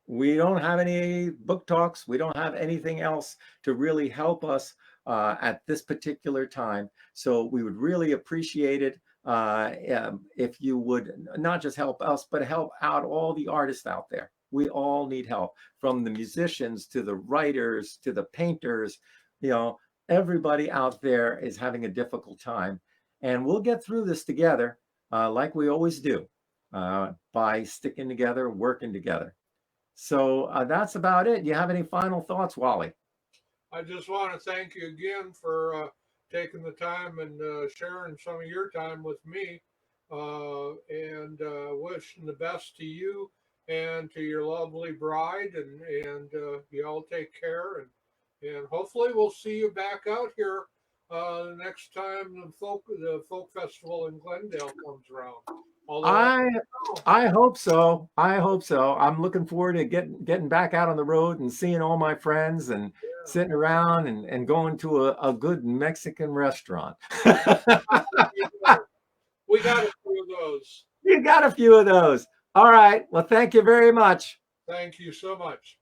Speaker 1: We don't have any book talks. We don't have anything else to really help us at this particular time. So we would really appreciate it if you would not just help us, but help out all the artists out there. We all need help, from the musicians to the writers to the painters. You know, everybody out there is having a difficult time. And we'll get through this together like we always do by sticking together, working together. So that's about it. Do you have any final thoughts, Wally?
Speaker 2: I just want to thank you again for taking the time and sharing some of your time with me, and wishing the best to you and to your lovely bride, and you all take care, and hopefully we'll see you back out here the next time the folk festival in Glendale comes around. Although
Speaker 1: I hope so. I hope so. I'm looking forward to getting back out on the road and seeing all my friends and sitting around and going to a good Mexican restaurant.
Speaker 2: we got a few of those.
Speaker 1: You got a few of those. All right. Well, thank you very much.
Speaker 2: Thank you so much.